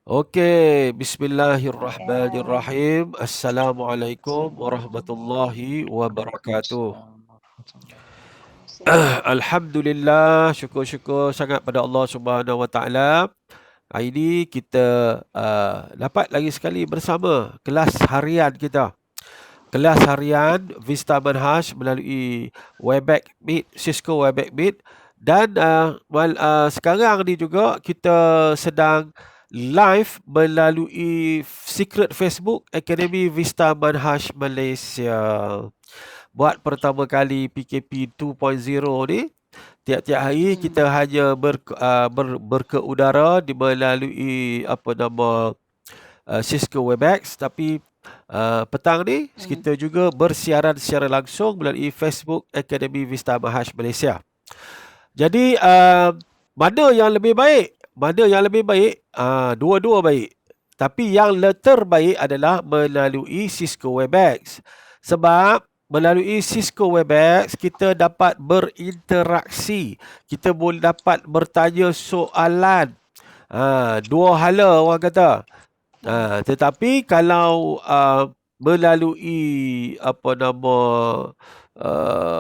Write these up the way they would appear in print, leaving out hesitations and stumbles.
Okey, Ya. bismillahirrahmanirrahim. Assalamualaikum warahmatullahi wabarakatuh. Waalaikumsalam warahmatullahi wabarakatuh. Alhamdulillah, syukur-syukur sangat pada Allah Subhanahu Wa Taala. Hari ini kita dapat lagi sekali bersama kelas harian kita. Kelas harian Vista Manhaj melalui Webex Meet, Cisco Webex Meet, dan sekarang ni juga kita sedang live melalui secret Facebook Akademi Vista Manhaj Malaysia. Buat pertama kali PKP 2.0 ni, tiap-tiap hari kita hanya berkeudara melalui Cisco Webex, tapi petang ni kita juga bersiaran secara langsung melalui Facebook Akademi Vista Manhaj Malaysia. Jadi mana yang lebih baik? Mana yang lebih baik? Dua-dua baik. Tapi yang terbaik adalah melalui Cisco Webex. Sebab melalui Cisco Webex kita dapat berinteraksi. Kita boleh dapat bertanya soalan. Dua hala orang kata. Tetapi kalau melalui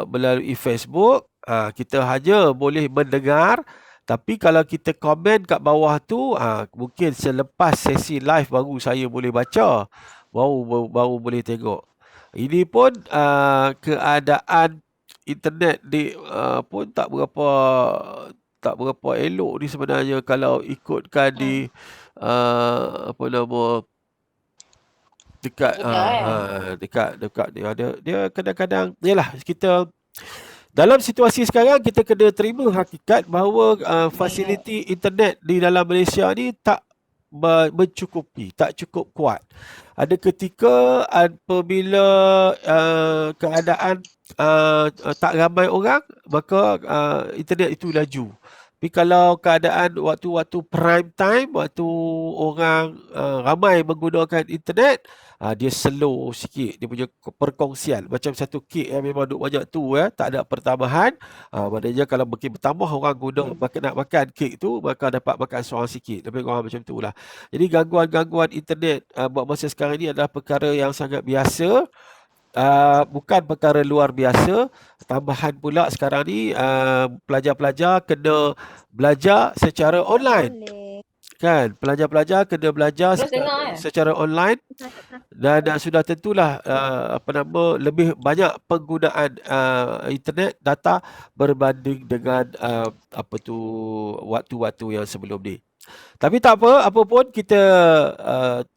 melalui Facebook, kita hanya boleh mendengar. Tapi kalau kita komen kat bawah tu, mungkin selepas sesi live baru saya boleh baca, baru boleh tengok. Ini pun keadaan internet di pun tak berapa elok ni sebenarnya kalau ikutkan di apa nama dekat dekat dia kadang-kadang yalah, kita dalam situasi sekarang kita kena terima hakikat bahawa fasiliti internet di dalam Malaysia ni tak mencukupi, tak cukup kuat. Ada ketika apabila keadaan tak ramai orang, maka internet itu laju. Tapi kalau keadaan waktu-waktu prime time, waktu orang ramai menggunakan internet, dia slow sikit, dia punya perkongsian. Macam satu kek yang memang duk banyak tu, tak ada pertambahan. Maknanya kalau makin bertambah orang guna nak makan kek tu, maka dapat makan seorang sikit. Lebih kurang macam tu lah. Jadi gangguan-gangguan internet buat masa sekarang ini adalah perkara yang sangat biasa. Bukan perkara luar biasa. Tambahan pula sekarang ni pelajar-pelajar kena belajar secara online. Kan, pelajar-pelajar kena belajar secara online, dan sudah tentulah lebih banyak penggunaan internet data berbanding dengan waktu-waktu yang sebelum ni. Tapi tak apa pun kita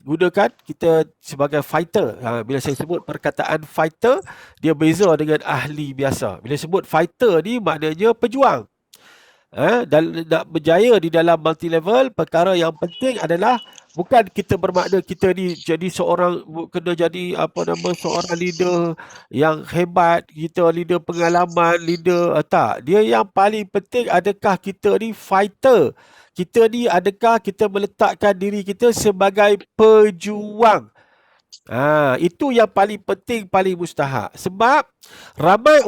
gunakan kita sebagai fighter. Bila saya sebut perkataan fighter, dia beza dengan ahli biasa. Bila sebut fighter ni maknanya pejuang. Dan nak berjaya di dalam multi level, perkara yang penting adalah bukan kita bermakna kita ni jadi kena jadi seorang leader yang hebat, kita leader pengalaman, leader tak. Dia yang paling penting, adakah kita ni fighter? Kita ni adakah kita meletakkan diri kita sebagai pejuang? Itu yang paling penting, paling mustahak. Sebab ramai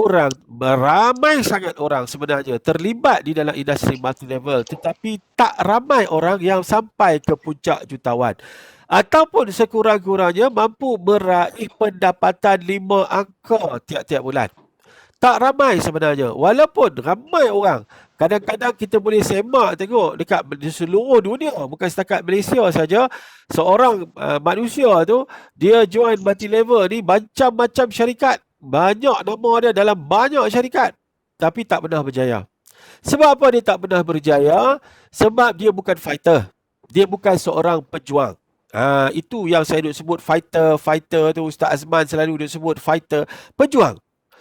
sangat orang sebenarnya terlibat di dalam industri multi level, tetapi tak ramai orang yang sampai ke puncak jutawan ataupun sekurang-kurangnya mampu meraih pendapatan 5 angka tiap-tiap bulan. Tak ramai sebenarnya. Walaupun ramai orang. Kadang-kadang kita boleh semak tengok dekat di seluruh dunia, bukan setakat Malaysia saja, seorang manusia tu dia join multi level ni macam-macam syarikat. Banyak nama dia dalam banyak syarikat, tapi tak pernah berjaya. Sebab apa dia tak pernah berjaya? Sebab dia bukan fighter. Dia bukan seorang pejuang. Itu yang saya duk sebut fighter tu. Ustaz Azman selalu duk sebut fighter, pejuang.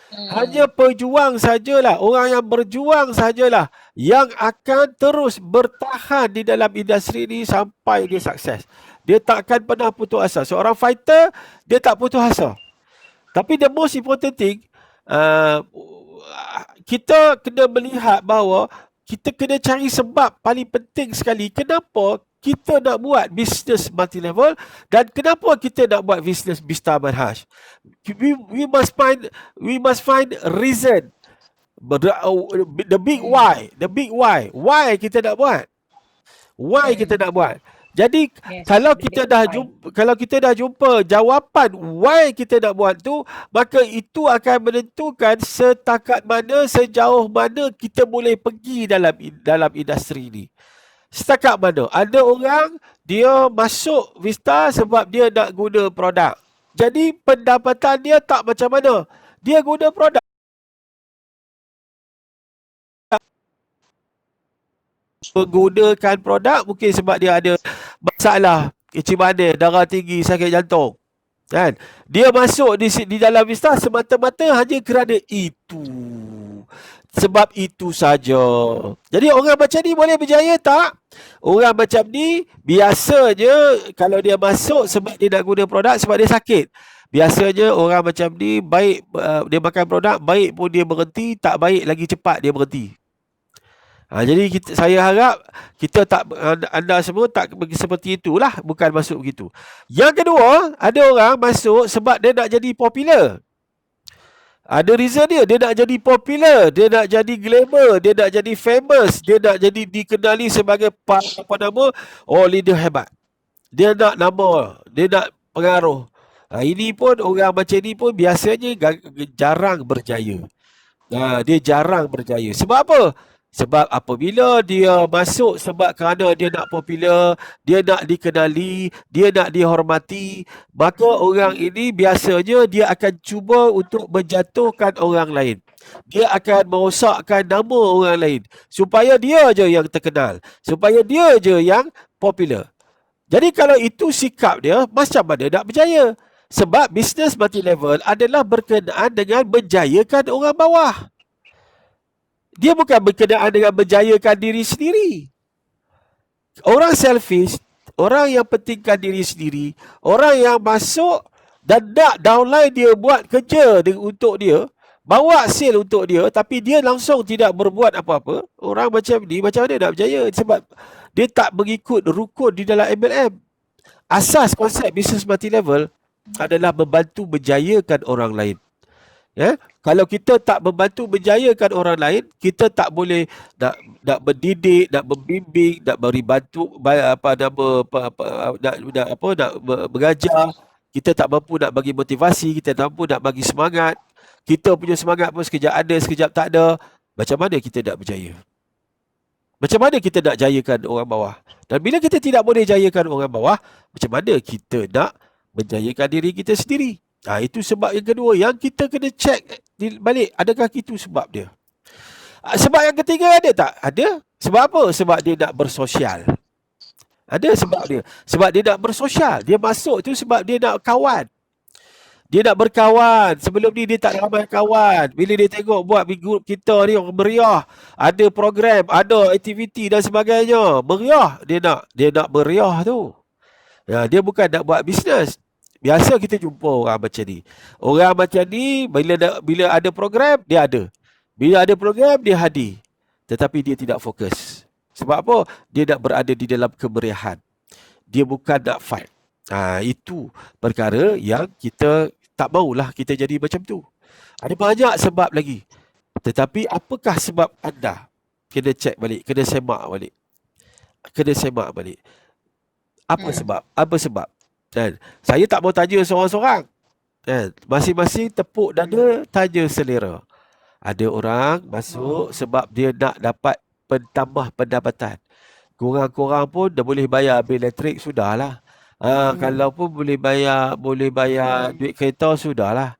Hanya pejuang sajalah, orang yang berjuang sajalah yang akan terus bertahan di dalam industri ni sampai dia sukses. Dia takkan pernah putus asa. Seorang fighter, dia tak putus asa. Tapi the most important thing, uh, kita kena melihat bahawa kita kena cari sebab paling penting sekali kenapa kita nak buat bisnes multi level dan kenapa kita nak buat bisnes Vista Manhaj. We must find reason. The big why. Why kita nak buat. Why kita nak buat. Jadi kalau kita dah jumpa jawapan why kita nak buat tu, maka itu akan menentukan sejauh mana kita boleh pergi dalam industri ni. Setakat mana? Ada orang dia masuk Vista sebab dia nak guna produk. Jadi pendapatan dia tak macam mana. Dia guna produk menggunakan produk mungkin sebab dia ada masalah kecil manis, darah tinggi, sakit jantung. Kan? Dia masuk di dalam Vista semata-mata hanya kerana itu. Sebab itu saja. Jadi orang macam ni boleh berjaya tak? Orang macam ni biasanya kalau dia masuk sebab dia nak guna produk, sebab dia sakit. Biasanya orang macam ni baik dia makan produk, baik pun dia berhenti, tak baik lagi cepat dia berhenti. Jadi saya harap anda semua tak seperti itulah, bukan masuk begitu. Yang kedua, ada orang masuk sebab dia nak jadi popular. Ada reason dia nak jadi popular, dia nak jadi glamour, dia nak jadi famous, dia nak jadi dikenali sebagai leader hebat. Dia nak nama, dia nak pengaruh. Ini pun orang macam ni pun biasanya jarang berjaya. Dia jarang berjaya. Sebab apa? Sebab apabila dia masuk sebab kerana dia nak popular, dia nak dikenali, dia nak dihormati, maka orang ini biasanya dia akan cuba untuk menjatuhkan orang lain. Dia akan merosakkan nama orang lain supaya dia je yang terkenal, supaya dia je yang popular. Jadi kalau itu sikap dia, macam mana nak berjaya? Sebab bisnes multi-level adalah berkenaan dengan menjayakan orang bawah. Dia bukan berkenaan dengan berjayakan diri sendiri. Orang selfish, orang yang pentingkan diri sendiri, orang yang masuk dan nak downline dia buat kerja untuk dia, bawa sale untuk dia, tapi dia langsung tidak berbuat apa-apa. Orang macam ni macam mana nak berjaya? Sebab dia tak mengikut rukun di dalam MLM. Asas konsep bisnes multi-level adalah membantu berjayakan orang lain. Kalau kita tak membantu berjayakan orang lain, kita tak boleh nak mendidik, nak membimbing, nak beri bantu nak mengajar. Kita tak mampu nak bagi motivasi, kita tak mampu nak bagi semangat. Kita punya semangat pun sekejap ada, sekejap tak ada. Macam mana kita nak berjaya? Macam mana kita nak jayakan orang bawah? Dan bila kita tidak boleh jayakan orang bawah, macam mana kita nak menjayakan diri kita sendiri? Itu sebab yang kedua yang kita kena check balik. Adakah itu sebab dia? Sebab yang ketiga ada tak? Ada. Sebab apa? Sebab dia nak bersosial. Ada sebab dia. Sebab dia nak bersosial. Dia masuk tu sebab dia nak kawan. Dia nak berkawan. Sebelum ni dia tak ramai kawan. Bila dia tengok buat grup kita ni meriah, ada program, ada aktiviti dan sebagainya, meriah. Dia nak meriah tu. Dia bukan nak buat bisnes. Biasa kita jumpa orang macam ni. Orang macam ni bila ada program, dia ada. Bila ada program, dia hadir. Tetapi dia tidak fokus. Sebab apa? Dia nak berada di dalam kemeriahan. Dia bukan nak fight. Itu perkara yang kita tak maulah kita jadi macam tu. Ada banyak sebab lagi. Tetapi apakah sebab anda? Kena check balik. Kena semak balik. Apa sebab? Apa sebab? Dan saya tak mau tanya seorang-seorang. Masing-masing tepuk dada, tanya selera. Ada orang masuk sebab dia nak dapat tambah pendapatan. Korang-korang pun dah boleh bayar bil elektrik, sudahlah. Kalau pun boleh bayar duit kereta, sudahlah.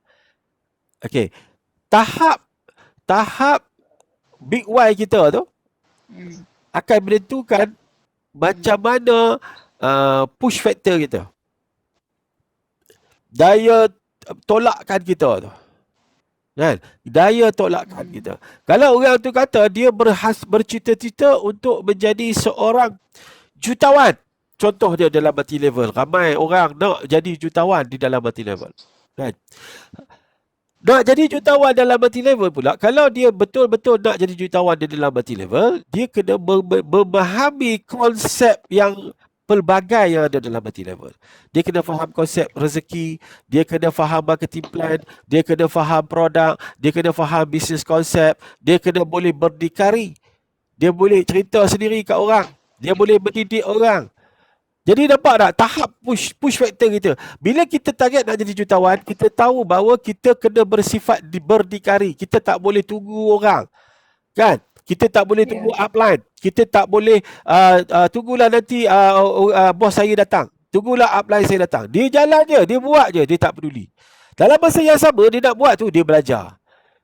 Okey. Tahap big Y kita tu akan menentukan macam mana push factor kita. Daya tolakkan kita tu. Kan? Daya tolakkan kita. Kalau orang tu kata dia bercita-cita untuk menjadi seorang jutawan. Contoh dia dalam multi-level. Ramai orang nak jadi jutawan di dalam multi-level. Kan? Nak jadi jutawan dalam multi-level pula, kalau dia betul-betul nak jadi jutawan di dalam multi-level, dia kena memahami konsep yang pelbagai yang ada dalam multi-level. Dia kena faham konsep rezeki, dia kena faham marketing plan, dia kena faham produk, dia kena faham business konsep, dia kena boleh berdikari, dia boleh cerita sendiri kat orang, dia boleh mendidik orang. Jadi nampak tak tahap push factor kita. Bila kita target nak jadi jutawan, kita tahu bahawa kita kena bersifat berdikari. Kita tak boleh tunggu orang. Kan? Kita tak boleh tunggu upline. Kita tak boleh tunggulah nanti bos saya datang. Tunggulah upline saya datang. Dia jalan je, dia buat je, dia tak peduli. Dalam masa yang sama dia nak buat tu, dia belajar.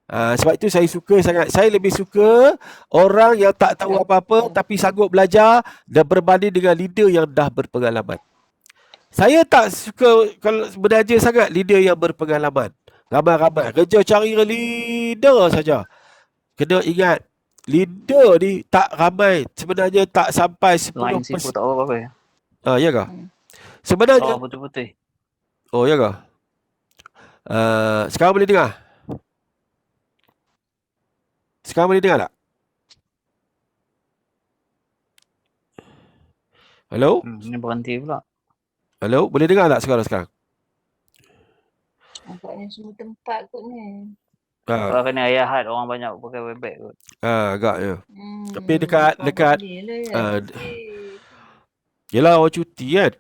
Sebab itu saya suka sangat. Saya lebih suka orang yang tak tahu apa-apa tapi sanggup belajar dan berbanding dengan leader yang dah berpengalaman. Saya tak suka kalau belajar sangat leader yang berpengalaman. Ramai-ramai kerja cari leader saja. Kena ingat, leader ni tak ramai. Sebenarnya tak sampai 10%. Line sifu tak apa-apa. Ya kah? Sebenarnya Putih-putih. Oh ya kah? Sekarang boleh dengar? Sekarang boleh dengar tak? Hello? Ini berhenti pula. Hello? Boleh dengar tak sekarang? Nampaknya semua tempat kot ni. Kalau kena ayah had orang banyak pakai webex kot. Agaknya. Tapi dekat Ya. yelah orang cuti kan.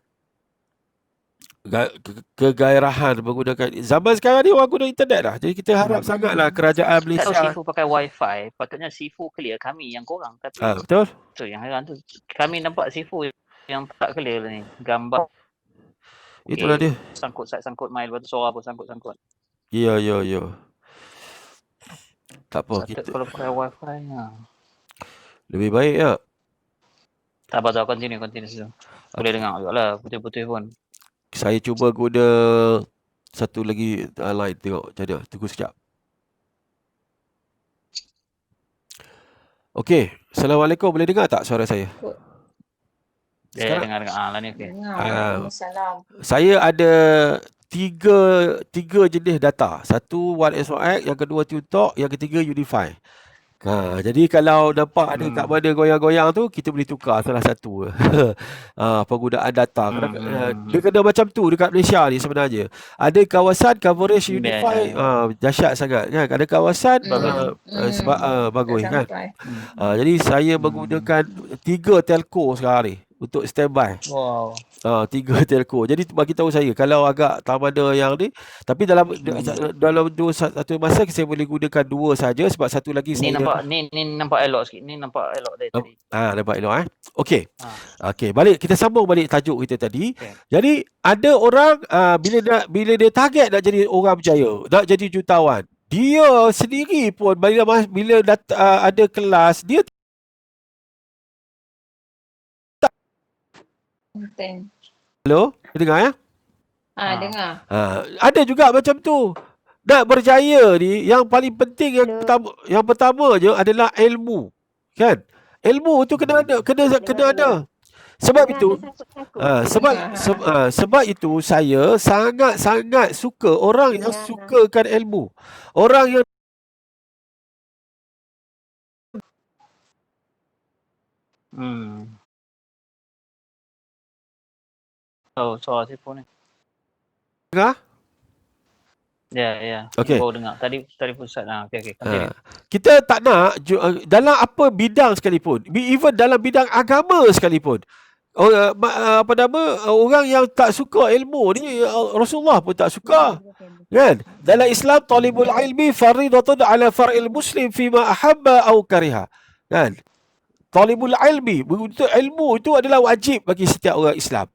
Kegairahan menggunakan zaman sekarang ni orang guna internet dah. Jadi kita harap sangatlah kerajaan Tahu Malaysia. sifu pakai wifi, patutnya sifu clear kami yang korang. Tapi Betul? tu yang heran tu. Kami nampak sifu yang tak clear ni. Gambar. Itulah dia. Sangkut mail, lepas tu suara pun sangkut. Ya. Tak apa. Kita kalau pakai wifi Lebih baik ya. tak apa, continue situ. Boleh dengar juga lah, putih-putih pun. Saya cuba guna satu lagi line, tengok macam mana. Tunggu sekejap. Okey, Assalamualaikum. Boleh dengar tak suara saya? Dia dengar. Lah ni okey. Salam. Saya ada tiga jenis data. Satu OneSOX, yang kedua TuneTalk, yang ketiga Unify. Jadi kalau nampak ada kat mana goyang-goyang tu, kita boleh tukar salah satu penggunaan data. Dia kena macam tu dekat Malaysia ni sebenarnya. Ada kawasan coverage Unify, dahsyat sangat kan. Ada kawasan bagus kan. Jadi saya menggunakan 3 telco sekarang ni untuk standby. Wow. 3 telco. Jadi bagi tahu saya kalau agak tak mana yang ni, tapi dalam satu masa saya boleh gunakan 2 saja sebab satu lagi Ni saya nampak elok sikit. Ni nampak elok dari tadi. Nampak elok Okey. Okey, kita sambung balik tajuk kita tadi. Okay. Jadi ada orang bila dia target nak jadi orang berjaya, nak jadi jutawan, dia sendiri pun bila ada kelas dia Hello? Dengar ya? Dengar. Ada juga macam tu. Nak berjaya ni yang paling penting yang pertama je adalah ilmu. Kan? Ilmu tu kena ada. Sebab itu sebab itu saya sangat suka orang yang sukakan ilmu. Orang yang suara telefon ni. Dengar? Ya. Okey. Baru dengar. Tadi pusat. Okey. Continue. Kita tak nak dalam apa bidang sekalipun, even dalam bidang agama sekalipun. Orang yang tak suka ilmu ni Rasulullah pun tak suka. Kan? Dalam Islam talibul ilmi faridatun ala far'il muslim fima ahabba aw kariha. Kan? Talibul ilmi, untuk ilmu itu adalah wajib bagi setiap orang Islam.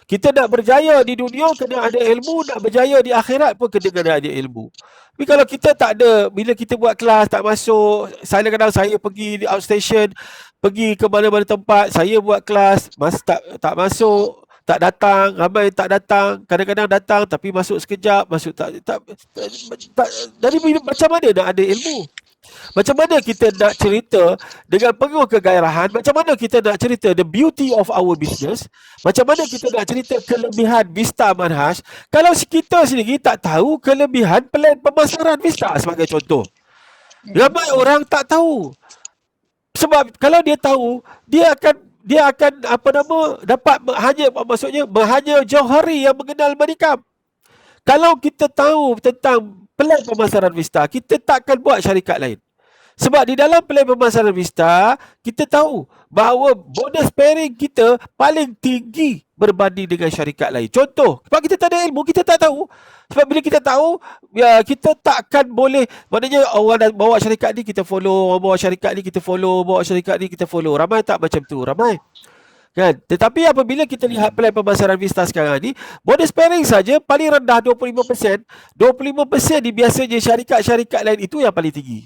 Kita nak berjaya di dunia kena ada ilmu, nak berjaya di akhirat pun kena ada ilmu. Tapi kalau kita tak ada, bila kita buat kelas tak masuk, kadang-kadang saya pergi di outstation, pergi ke mana-mana tempat, saya buat kelas, tak masuk, tak datang, ramai tak datang, kadang-kadang datang tapi masuk sekejap, masuk tak dari macam mana nak ada ilmu? Macam mana kita nak cerita dengan penuh kegairahan? Macam mana kita nak cerita the beauty of our business? Macam mana kita nak cerita kelebihan Vista Manhaj kalau kita sendiri tak tahu kelebihan plan pemasaran Vista sebagai contoh? Ramai orang tak tahu. Sebab kalau dia tahu, dia akan dapat hanya Johari yang mengenal Manikam. Kalau kita tahu tentang plan pemasaran Vista, kita takkan buat syarikat lain. Sebab di dalam plan pemasaran Vista, kita tahu bahawa bonus pairing kita paling tinggi berbanding dengan syarikat lain. Contoh, sebab kita tak ada ilmu, kita tak tahu. Sebab bila kita tahu, ya, kita takkan boleh, maknanya orang dah bawa syarikat ni kita follow, orang bawa syarikat ni kita follow, bawa syarikat ni kita follow. Ramai tak macam tu? Ramai. Kan? Tetapi apabila kita lihat plan pemasaran Vista sekarang ni, bonus pairing saja paling rendah 25%. 25% ni biasanya syarikat-syarikat lain itu yang paling tinggi.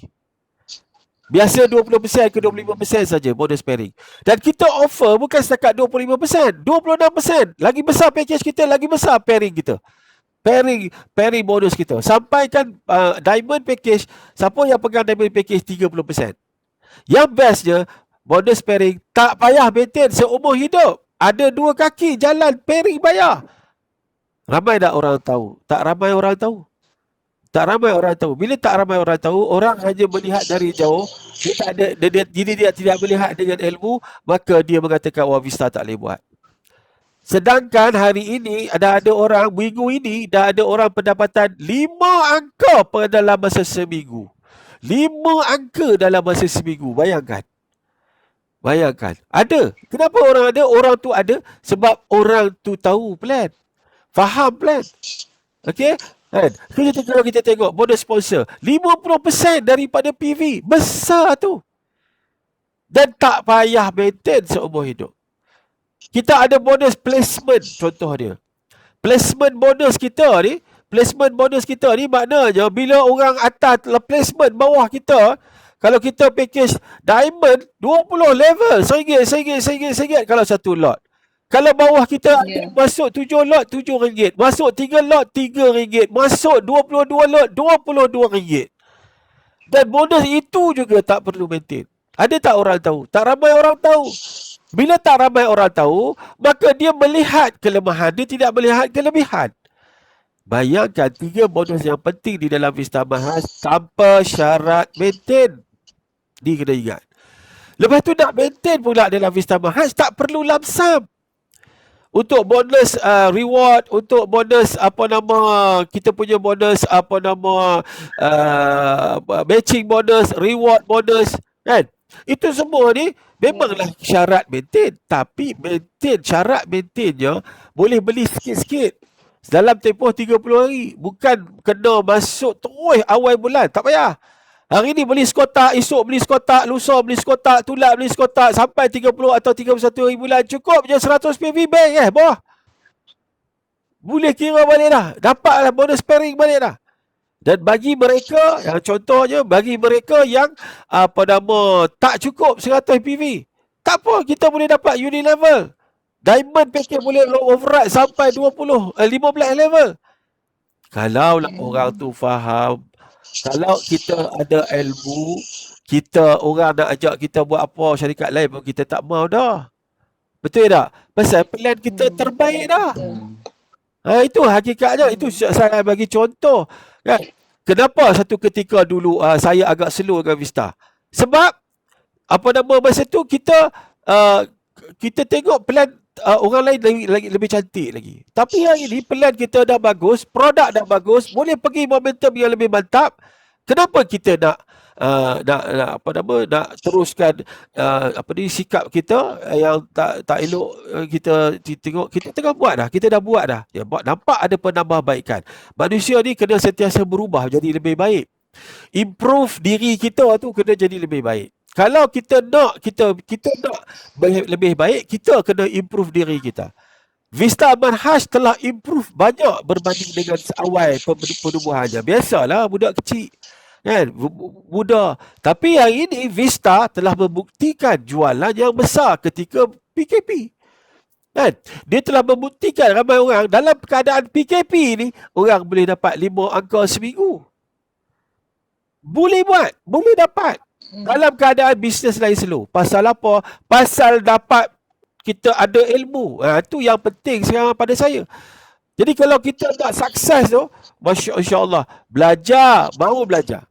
Biasa 20% ke 25% saja bonus pairing. Dan kita offer bukan setakat 25%, 26%. Lagi besar package kita, lagi besar pairing kita. Pairing bonus kita. Sampaikan diamond package, siapa yang pegang diamond package 30%. Yang bestnya, bonus pairing tak payah maintain seumur hidup. Ada 2 kaki jalan pairing bayar. Ramai tak orang tahu? Tak ramai orang tahu. Tak ramai orang tahu. Bila tak ramai orang tahu, orang hanya melihat dari jauh. Dia tak ada, dia tidak melihat dengan ilmu, maka dia mengatakan, wah, Vista tak boleh buat. Sedangkan hari ini ada orang, minggu ini dah ada orang pendapatan 5 angka pada dalam masa seminggu. 5 angka dalam masa seminggu. Bayangkan. Ada. Kenapa orang ada? Orang tu ada sebab orang tu tahu plan. Faham plan. Okey? Kan? Kalau kita tengok bonus sponsor 50% daripada PV. Besar tu. Dan tak payah maintain seumur hidup. Kita ada bonus placement, contoh dia. Placement bonus kita ni maknanya bila orang atas placement bawah kita, kalau kita package diamond 20 level, RM1 kalau satu lot. Kalau bawah kita masuk 7 lot RM7, masuk 3 lot RM3, masuk 22 lot RM22. Dan bonus itu juga tak perlu maintain. Ada tak orang tahu? Tak ramai orang tahu. Bila tak ramai orang tahu, maka dia melihat kelemahan, dia tidak melihat kelebihan. Bayangkan 3 bonus yang penting di dalam Vista Mahas tanpa syarat maintain. Ni kena ingat. Lepas tu nak maintain pula dalam Vista Mahas tak perlu lamsam. Untuk bonus reward, untuk bonus kita punya bonus matching bonus, reward bonus, kan? Itu semua ni memanglah syarat maintain, tapi syarat maintainnya boleh beli sikit-sikit dalam tempoh 30 hari, bukan kena masuk terus awal bulan. Tak payah. Hari ni beli sekotak, esok beli sekotak, lusa beli sekotak, tulak beli sekotak, sampai 30 atau 31 hari bulan, cukup je 100 PV bank bawah. Boleh kira balik dah. Dapatlah bonus pairing balik dah. Dan bagi mereka, yang contohnya, bagi mereka yang tak cukup 100 PV, tak apa, kita boleh dapat uni level. Diamond package boleh override sampai 15 level. Kalaulah orang tu faham, kalau kita ada ilmu, orang nak ajak kita buat apa syarikat lain pun kita tak mau dah. Betul tak? Pasal plan kita terbaik dah. Itu hakikatnya. Itu saya bagi contoh. Kan? Kenapa satu ketika dulu saya agak slow dengan Vista? Sebab masa tu kita tengok plan orang lain lebih cantik lagi. Tapi hari ni plan kita dah bagus, produk dah bagus, boleh pergi momentum yang lebih mantap. Kenapa kita nak teruskan sikap kita yang tak elok? Kita tengok kita tengah buat dah, kita dah buat dah. Ya, nampak ada penambahbaikan. Manusia ni kena sentiasa berubah jadi lebih baik. Improve diri kita tu kena jadi lebih baik. Kalau kita nak lebih baik, kita kena improve diri kita. Vista Manhaj telah improve banyak berbanding dengan awal penubuhannya. Biasalah budak kecil, kan, muda. Tapi hari ini Vista telah membuktikan jualan yang besar ketika PKP. Kan? Dia telah membuktikan ramai orang dalam keadaan PKP ni, orang boleh dapat 5 angka seminggu. Boleh buat, boleh dapat. Dalam keadaan bisnes lain slow. Pasal apa? Pasal dapat kita ada ilmu. Itu yang penting sekarang pada saya. Jadi kalau kita nak sukses tu, insya-Allah, mau belajar.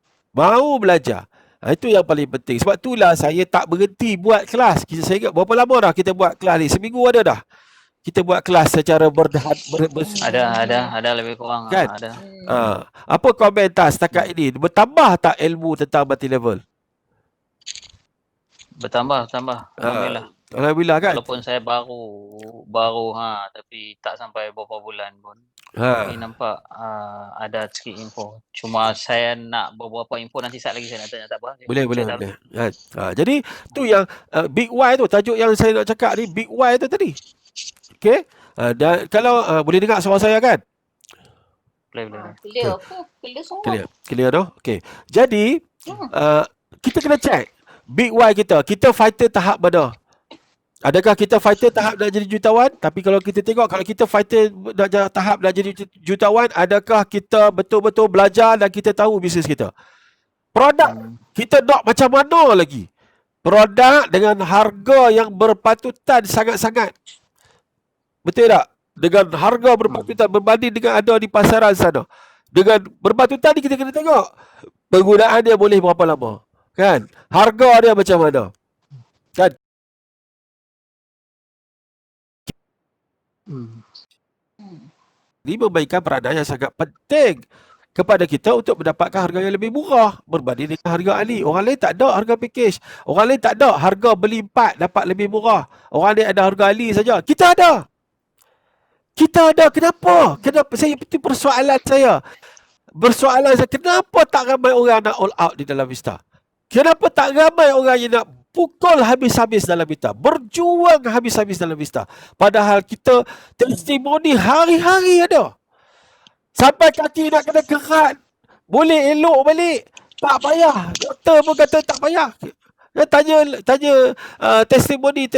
Itu yang paling penting. Sebab itulah saya tak berhenti buat kelas. Saya ingat berapa lama dah kita buat kelas ni? Seminggu ada dah. Kita buat kelas secara ada lebih kurang kan? Ada. Apa komentar setakat ini? Bertambah tak ilmu tentang multi level? Bertambah. Alhamdulillah. Alhamdulillah kan. Walaupun saya baru tapi tak sampai beberapa bulan pun. Ni nampak ada sikit info. Cuma saya nak beberapa info, nanti saat lagi saya nak tanya, tak apa. Boleh. Kan? Jadi tu yang Big Y tu, tajuk yang saya nak cakap ni, Big Y tu tadi. Okey. Dan kalau boleh dengar suara saya kan? Boleh. Clear apa? Clear semua. Clear tu? Okey. Jadi kita kena check Big Y kita fighter tahap mana? Adakah kita fighter tahap nak jadi jutawan? Tapi kalau kita tengok, kalau kita fighter tahap nak jadi jutawan, adakah kita betul-betul belajar dan kita tahu bisnes kita? Produk kita nak macam mana lagi? Produk dengan harga yang berpatutan sangat-sangat. Betul tak? Dengan harga berpatutan berbanding dengan ada di pasaran sana. Dengan berpatutan ni kita kena tengok penggunaan dia boleh berapa lama. Kan? Harga dia macam mana? Kan? Ini memainkan peranan yang sangat penting kepada kita untuk mendapatkan harga yang lebih murah berbanding dengan harga ahli. Orang lain tak ada harga package. Orang lain tak ada harga beli 4 dapat lebih murah. Orang lain ada harga ahli saja. Kita ada. Kenapa? Saya itu persoalan saya. Kenapa tak ramai orang nak all out di dalam Vista? Kenapa tak ramai orang yang nak pukul habis-habis dalam Vista, berjuang habis-habis dalam Vista? Padahal kita testimoni hari-hari ada. Sampai kaki nak kena kerat, boleh elok balik, tak payah. Doktor pun kata tak payah. Tanya testimoni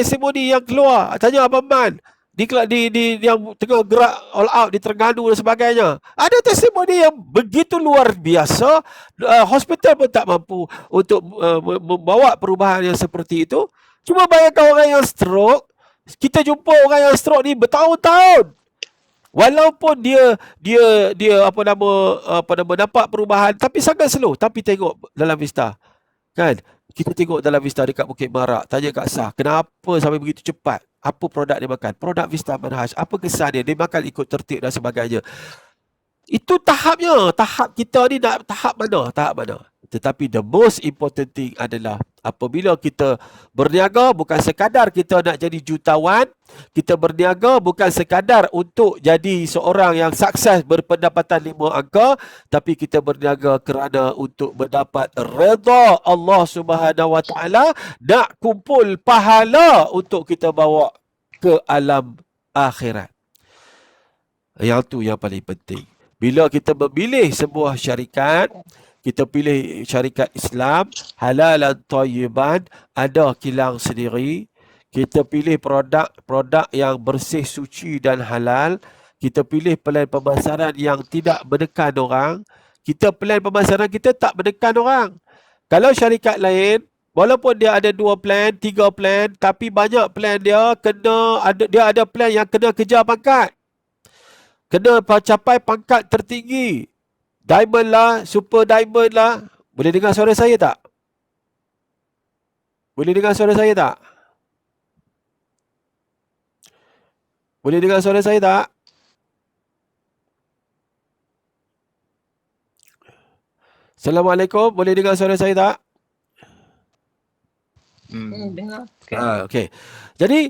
yang keluar, tanya Abang Man di yang tengah gerak all out di Terengganu dan sebagainya. Ada testimoni yang begitu luar biasa. Hospital pun tak mampu untuk membawa perubahan yang seperti itu. Cuma bayangkan orang yang stroke. Kita jumpa orang yang stroke ni bertahun-tahun. Walaupun dia nampak perubahan tapi sangat slow. Tapi tengok dalam Vista. Kan? Kita tengok dalam Vista dekat Bukit Barak. Tanya Kak Sah, kenapa sampai begitu cepat? Apa produk dia makan? Produk Vista Manhaj. Apa kesan dia? Dia makan ikut tertib dan sebagainya. Itu tahapnya. Tahap kita ni nak tahap mana? Tetapi the most important thing adalah apabila kita berniaga, bukan sekadar kita nak jadi jutawan. Kita berniaga bukan sekadar untuk jadi seorang yang sukses berpendapatan 5 angka. Tapi kita berniaga kerana untuk mendapat redha Allah Subhanahu Wa Taala, nak kumpul pahala untuk kita bawa ke alam akhirat. Yang tu yang paling penting. Bila kita memilih sebuah syarikat, kita pilih syarikat Islam, halalan thayyiban, ada kilang sendiri. Kita pilih produk yang bersih, suci dan halal. Kita pilih plan pemasaran yang tidak menekan orang. Plan pemasaran kita tak menekan orang. Kalau syarikat lain, walaupun dia ada 2 plan, 3 plan, tapi banyak plan dia ada plan yang kena kejar pangkat. Kena capai pangkat tertinggi. Diamond lah, super diamond lah. Boleh dengar suara saya tak? Boleh dengar suara saya tak? Assalamualaikum. Boleh dengar suara saya tak? Dengar. Okey. Jadi,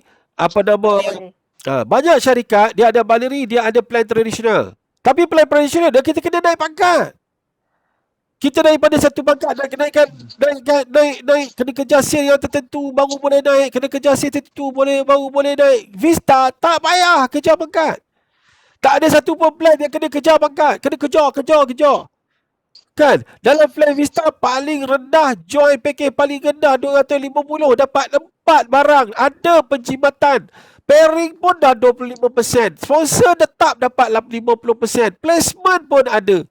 banyak syarikat, dia ada binary, dia ada plan tradisional. Tapi plan tradisional kita kena naik pangkat. Kita daripada satu pangkat naik, kena kejar sale yang tertentu baru boleh naik, kena kejar sale tertentu baru boleh naik. Vista tak payah kejar pangkat. Tak ada satu pun plan yang kena kejar pangkat, kena kejar. Kan? Dalam plan Vista paling rendah, join package paling rendah 250, dapat 4 barang, ada penjimatan. Pairing pun dah 25%. Sponsor tetap dapat 50%. Placement pun ada.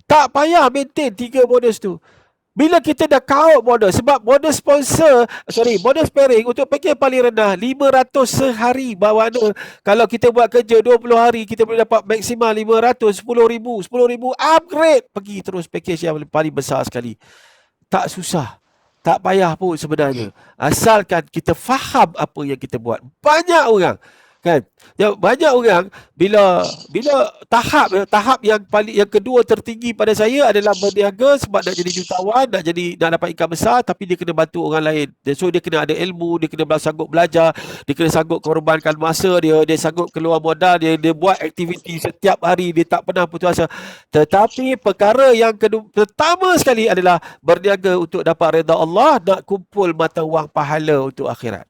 Tak payah maintain 3 bonus tu. Bila kita dah count bonus, sebab bonus bonus pairing untuk package paling rendah 500 sehari. Bermakna kalau kita buat kerja 20 hari, kita boleh dapat maksimal 500, 10,000 upgrade. Pergi terus package yang paling besar sekali. Tak susah. Tak payah pun sebenarnya. Asalkan kita faham apa yang kita buat. Banyak orang Kan? Ya, banyak orang bila tahap yang kedua tertinggi pada saya adalah berniaga sebab nak jadi jutawan, nak dapat income besar, tapi dia kena bantu orang lain. So dia kena ada ilmu, dia kena sanggup belajar, dia kena sanggup korbankan masa dia sanggup keluar modal, dia buat aktiviti setiap hari, dia tak pernah putus asa. Tetapi perkara yang pertama sekali adalah berniaga untuk dapat redha Allah, nak kumpul mata wang pahala untuk akhirat.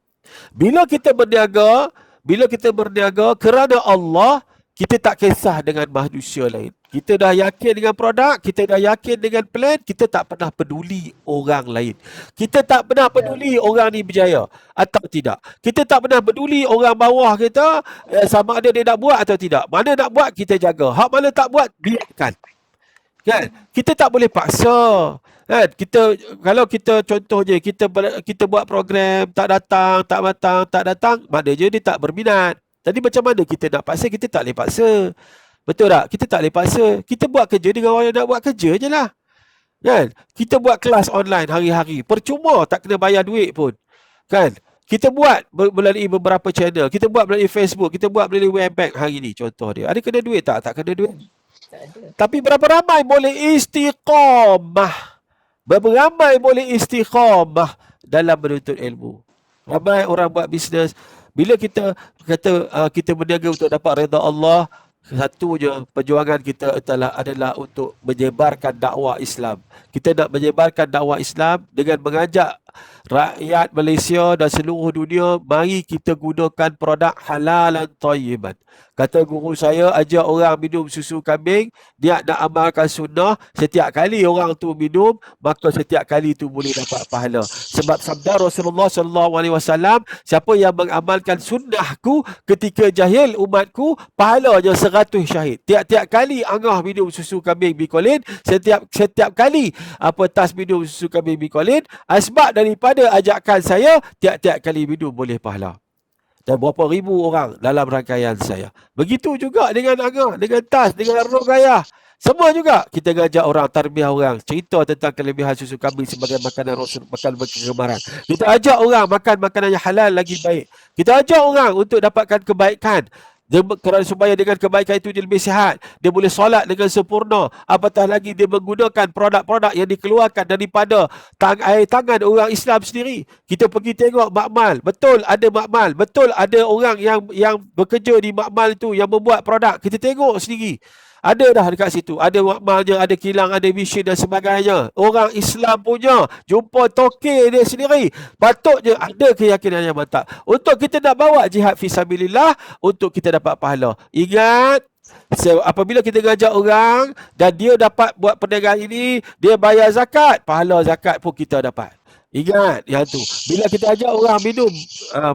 Bila kita berniaga kerana Allah, kita tak kisah dengan manusia lain. Kita dah yakin dengan produk, kita dah yakin dengan plan, kita tak pernah peduli orang lain. Kita tak pernah peduli orang ni berjaya atau tidak. Kita tak pernah peduli orang bawah kita sama ada dia nak buat atau tidak. Mana nak buat, kita jaga. Hak mana tak buat, biarkan. Kan? Kita tak boleh paksa. Kan? Kalau kita contohnya kita buat program tak datang, maknanya dia tak berminat. Jadi macam mana kita nak paksa? Kita tak boleh paksa. Betul tak? Kita tak boleh paksa. Kita buat kerja dengan orang yang nak buat kerja je lah. Kan? Kita buat kelas online hari-hari. Percuma, tak kena bayar duit pun. Kan? Kita buat melalui beberapa channel. Kita buat melalui Facebook. Kita buat melalui Webbank hari ni, contoh dia. Ada kena duit tak? Tak kena duit. Tapi berapa ramai boleh istiqamah? Berapa ramai boleh istiqamah dalam menuntut ilmu? Ramai orang buat bisnes. Bila kita kata kita berniaga untuk dapat redha Allah, satunya perjuangan kita adalah untuk menyebarkan dakwah Islam. Kita nak menyebarkan dakwah Islam dengan mengajak rakyat Malaysia dan seluruh dunia, mari kita gunakan produk halalan thayyiban. Kata guru saya, ajak orang minum susu kambing, dia nak amalkan sunnah. Setiap kali orang tu minum, maka setiap kali tu boleh dapat pahala. Sebab sabda Rasulullah SAW, siapa yang mengamalkan sunnahku ketika jahil umatku, pahalanya 100 syahid. Tiap-tiap kali angah minum susu kambing bikolin, setiap kali tas minum susu kambing bikolin, asbab daripada ajakan saya, tiap-tiap kali minum boleh pahala. Dan berapa ribu orang dalam rangkaian saya. Begitu juga dengan angah, dengan tas, dengan rogayah. Semua juga kita ngajak orang, tarbiyah orang, cerita tentang kelebihan susu kambing sebagai makanan Rasul, makanan kegemaran. Kita ajak orang makan makanan yang halal lagi baik. Kita ajak orang untuk dapatkan kebaikan. Kerana supaya dengan kebaikan itu dia lebih sihat, dia boleh solat dengan sempurna. Apatah lagi dia menggunakan produk-produk yang dikeluarkan daripada air tangan orang Islam sendiri. Kita pergi tengok makmal, betul ada makmal, betul ada orang yang bekerja di makmal itu yang membuat produk. Kita tengok sendiri. Ada dah dekat situ. Ada makmalnya, ada kilang, ada mesin dan sebagainya. Orang Islam punya. Jumpa tokek dia sendiri. Patutnya ada keyakinan yang mantap. Untuk kita nak bawa jihad fisabilillah, untuk kita dapat pahala. Ingat, apabila kita ngajak orang dan dia dapat buat perniagaan ini, dia bayar zakat, pahala zakat pun kita dapat. Ingat yang tu. Bila kita ajak orang minum,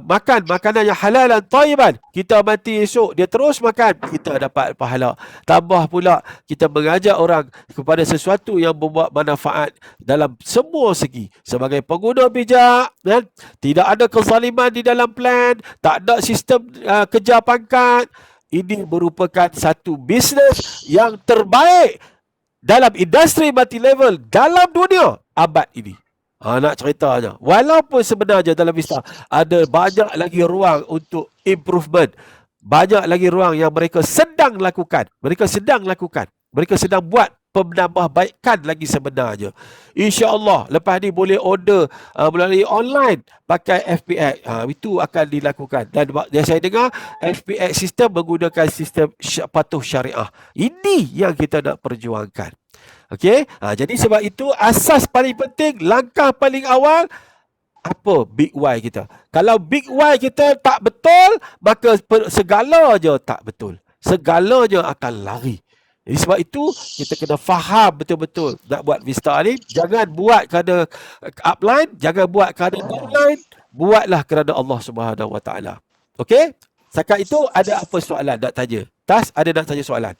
makan makanan yang halal dan thayyiban, kita mati esok, dia terus makan, kita dapat pahala. Tambah pula, kita mengajak orang kepada sesuatu yang membuat manfaat dalam semua segi. Sebagai pengguna bijak, kan? Tidak ada kezaliman di dalam plan, tak ada sistem kejar pangkat. Ini merupakan satu bisnes yang terbaik dalam industri multi level dalam dunia abad ini. Nak ceritanya, walaupun sebenarnya dalam Islam ada banyak lagi ruang untuk improvement, banyak lagi ruang yang mereka sedang lakukan, mereka sedang buat penambahbaikan lagi sebenarnya. InsyaAllah lepas ni boleh order melalui online pakai FPX. Itu akan dilakukan. Dan saya dengar FPX sistem menggunakan sistem patuh syariah. Ini yang kita nak perjuangkan. Okey, jadi sebab itu asas paling penting, langkah paling awal, apa big why kita. Kalau big why kita tak betul, maka segalanya tak betul. Segalanya akan lari. Jadi sebab itu kita kena faham betul-betul nak buat Vista ni. Jangan buat kerana upline, jangan buat kerana downline, buatlah kerana Allah Subhanahu Wa Taala. Okey? Setakat itu ada apa soalan nak tanya? Tas, ada nak tanya soalan?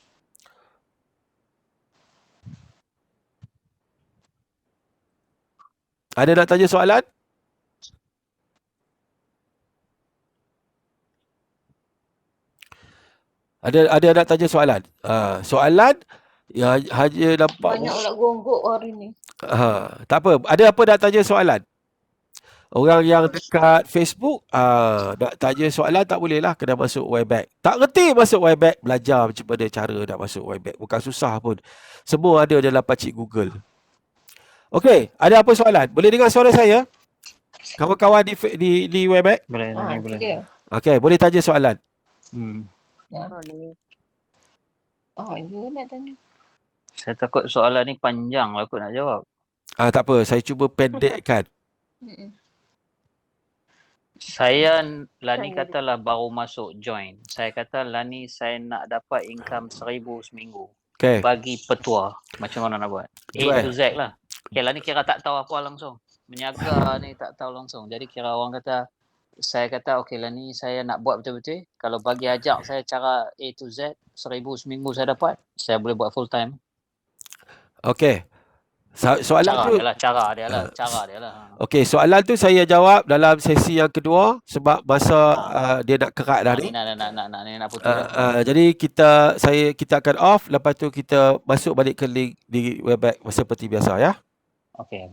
Ada nak tanya soalan? Ada nak tanya soalan? Soalan ya hanya nampak banyak nak gonggok hari ni. tak apa. Ada apa nak tanya soalan? Orang yang dekat Facebook, nak tanya soalan tak boleh lah, kena masuk Webex. Tak reti masuk Webex, belajar macam mana cara nak masuk Webex. Bukan susah pun. Semua ada dalam pacik Google. Okey, ada apa soalan? Boleh dengar suara saya? Kawan-kawan di Webex? Boleh. Okey, boleh tanya soalan. You nak tanya. Saya takut soalan ni panjang lah aku nak jawab. Tak apa, saya cuba pendekkan. Saya, Lani katalah baru masuk join. Saya kata, Lani saya nak dapat income 1,000 seminggu. Okey. Bagi petua. Macam mana nak buat? A to Z lah. Okay, Lani kira tak tahu apa langsung. Menyaga ni tak tahu langsung. Jadi kira orang kata, saya kata, okay Lani saya nak buat betul-betul. Kalau bagi ajak saya cara A to Z, 1,000 seminggu saya dapat. Saya boleh buat full time. Okey. Soalan tu cara dia lah. Okey, soalan tu saya jawab dalam sesi yang kedua sebab masa dia nak kerat dah ni. Nak putus. Jadi kita akan off, lepas tu kita masuk balik ke link di Webex seperti biasa ya. Okey.